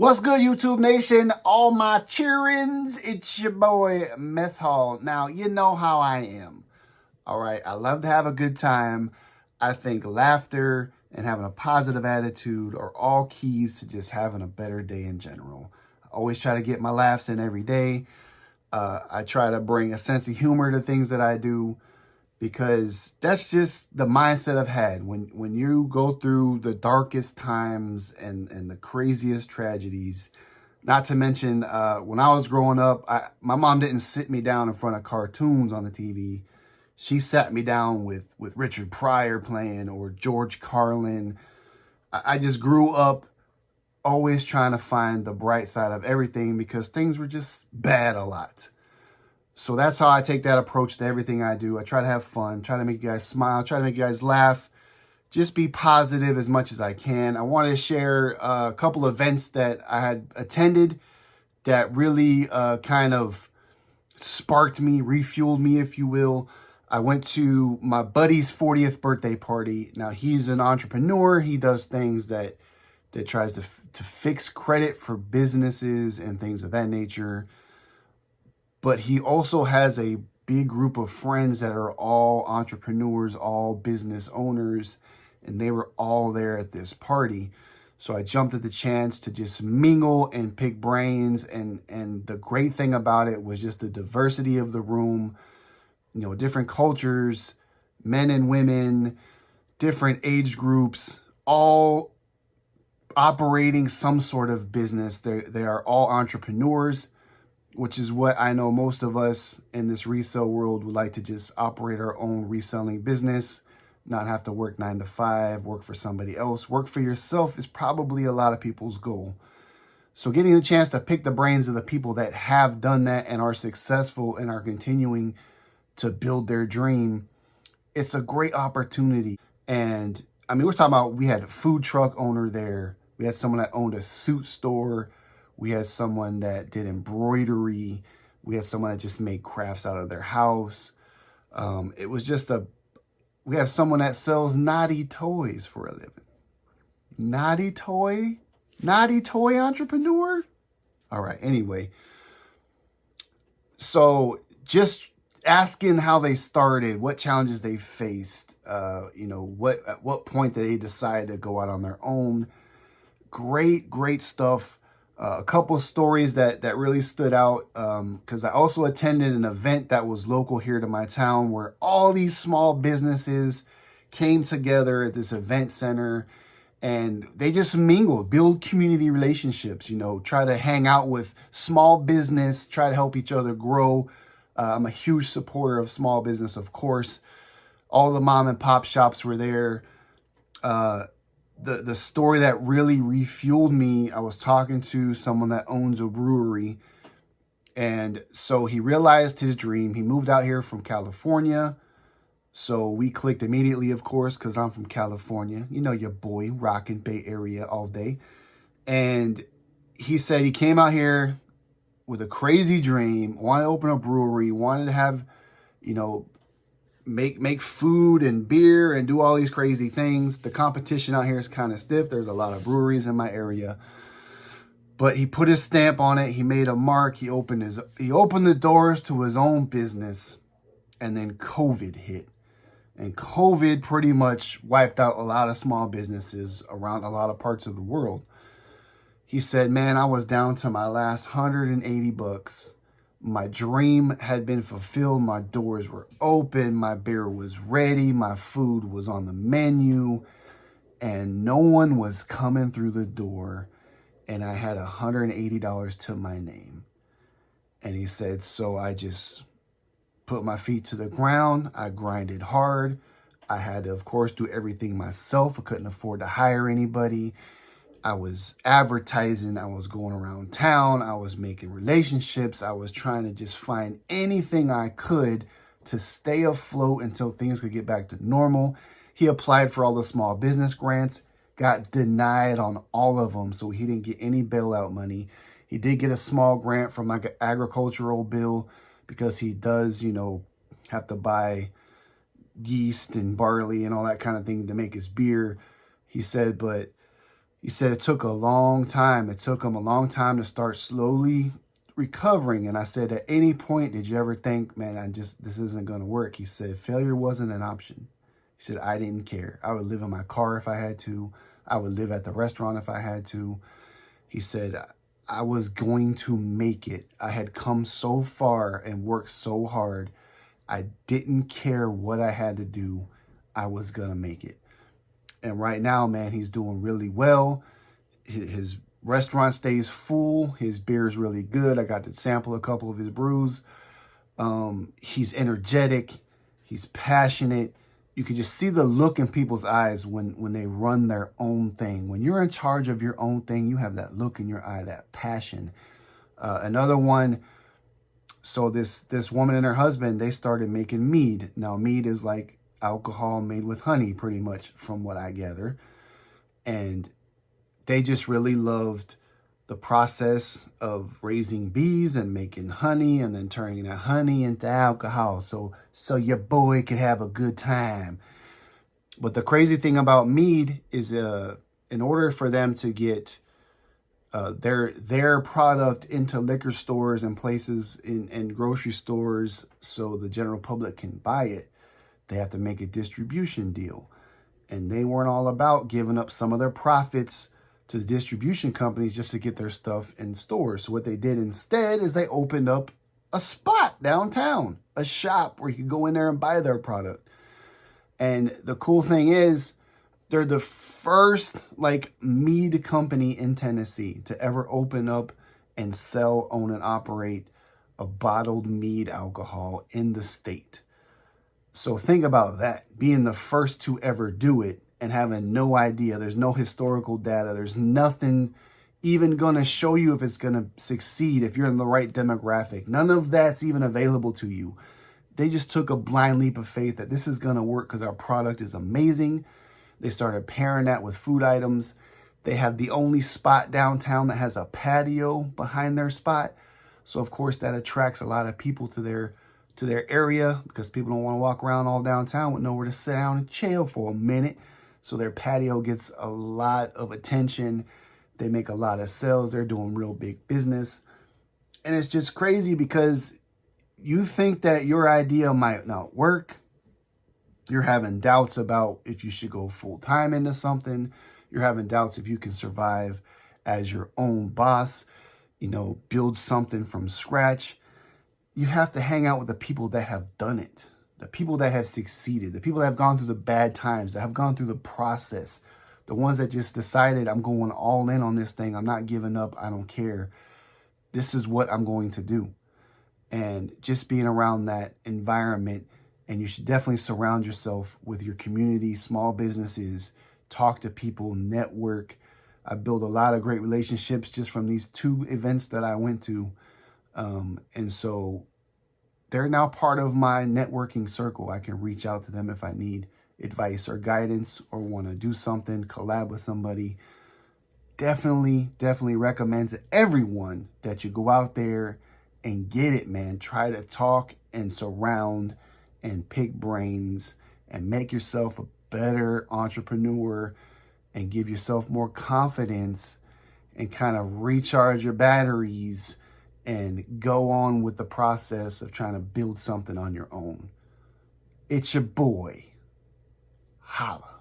What's good, YouTube Nation? All my cheerins, it's your boy, Mess Hall. Now, you know how I am. All right, I love to have a good time. I think laughter and having a positive attitude are all keys to just having a better day in general. I always try to get my laughs in every day. I try to bring a sense of humor to things that I do, because that's just the mindset I've had. When you go through the darkest times and the craziest tragedies, not to mention when I was growing up, my mom didn't sit me down in front of cartoons on the TV. She sat me down with Richard Pryor playing or George Carlin. I just grew up always trying to find the bright side of everything because things were just bad a lot. So that's how I take that approach to everything I do. I try to have fun, try to make you guys smile, try to make you guys laugh, just be positive as much as I can. I want to share a couple events that I had attended that really kind of sparked me, refueled me, if you will. I went to my buddy's 40th birthday party. Now, he's an entrepreneur. He does things that tries to fix credit for businesses and things of that nature. But he also has a big group of friends that are all entrepreneurs, all business owners, and they were all there at this party. So I jumped at the chance to just mingle and pick brains. And the great thing about it was just the diversity of the room, you know, different cultures, men and women, different age groups, all operating some sort of business. They are all entrepreneurs, which is what I know most of us in this resale world would like to just operate our own reselling business, not have to work 9 to 5, work for somebody else. Work for yourself is probably a lot of people's goal. So getting the chance to pick the brains of the people that have done that and are successful and are continuing to build their dream, it's a great opportunity. And I mean, we're talking about, we had a food truck owner there. We had someone that owned a suit store. We had someone that did embroidery. We had someone that just made crafts out of their house. It was just we have someone that sells naughty toys for a living. Naughty toy entrepreneur? All right, anyway. So just asking how they started, what challenges they faced, at what point did they decide to go out on their own. Great stuff. A couple of stories that really stood out, because I also attended an event that was local here to my town where all these small businesses came together at this event center and they just mingled, build community relationships, try to hang out with small business, try to help each other grow. I'm a huge supporter of small business, of course. All the mom and pop shops were there. The story that really refueled me, I was talking to someone that owns a brewery. And so he realized his dream. He moved out here from California. So we clicked immediately, of course, because I'm from California. You know, your boy, rockin' Bay Area all day. And he said he came out here with a crazy dream, wanted to open a brewery, wanted to have, make food and beer and do all these crazy things. The competition out here is kind of stiff. There's a lot of breweries in my area. But he put his stamp on it. He made a mark. He opened the doors to his own business. And then COVID hit. And COVID pretty much wiped out a lot of small businesses around a lot of parts of the world. He said, man, I was down to my last $180. My dream had been fulfilled. My doors were open. My beer was ready. My food was on the menu. And no one was coming through the door. And I had $180 to my name. And he said, so I just put my feet to the ground. I grinded hard. I had to, of course, do everything myself. I couldn't afford to hire anybody. I was advertising, I was going around town, I was making relationships, I was trying to just find anything I could to stay afloat until things could get back to normal. He applied for all the small business grants, got denied on all of them, so he didn't get any bailout money. He did get a small grant from like an agricultural bill because he does, have to buy yeast and barley and all that kind of thing to make his beer. He said, but He said it took a long time. It took him a long time to start slowly recovering. And I said, at any point, did you ever think, man, this isn't going to work? He said, failure wasn't an option. He said, I didn't care. I would live in my car if I had to. I would live at the restaurant if I had to. He said, I was going to make it. I had come so far and worked so hard. I didn't care what I had to do. I was going to make it. And right now, man, he's doing really well. His restaurant stays full. His beer is really good. I got to sample a couple of his brews. He's energetic. He's passionate. You can just see the look in people's eyes when they run their own thing. When you're in charge of your own thing, you have that look in your eye, that passion. Another one, so this woman and her husband, they started making mead. Now, mead is like alcohol made with honey, pretty much, from what I gather. And they just really loved the process of raising bees and making honey and then turning that honey into alcohol so your boy could have a good time. But the crazy thing about mead is in order for them to get their product into liquor stores and places and grocery stores so the general public can buy it, they have to make a distribution deal. And they weren't all about giving up some of their profits to the distribution companies just to get their stuff in stores. So what they did instead is they opened up a spot downtown, a shop where you could go in there and buy their product. And the cool thing is, they're the first mead company in Tennessee to ever open up and sell, own, and operate a bottled mead alcohol in the state. So think about that, being the first to ever do it and having no idea. There's no historical data. There's nothing even going to show you if it's going to succeed, if you're in the right demographic. None of that's even available to you. They just took a blind leap of faith that this is going to work because our product is amazing. They started pairing that with food items. They have the only spot downtown that has a patio behind their spot. So, of course, that attracts a lot of people to their area because people don't want to walk around all downtown with nowhere to sit down and chill for a minute. So their patio gets a lot of attention. They make a lot of sales. They're doing real big business. And it's just crazy because you think that your idea might not work. You're having doubts about if you should go full time into something. You're having doubts if you can survive as your own boss, build something from scratch. You have to hang out with the people that have done it, the people that have succeeded, the people that have gone through the bad times, that have gone through the process, the ones that just decided, I'm going all in on this thing. I'm not giving up. I don't care. This is what I'm going to do. And just being around that environment, and you should definitely surround yourself with your community, small businesses, talk to people, network. I built a lot of great relationships just from these 2 events that I went to. And so they're now part of my networking circle. I can reach out to them if I need advice or guidance or want to do something, collab with somebody. Definitely recommend to everyone that you go out there and get it, man. Try to talk and surround and pick brains and make yourself a better entrepreneur and give yourself more confidence and kind of recharge your batteries and go on with the process of trying to build something on your own. It's your boy. Holla.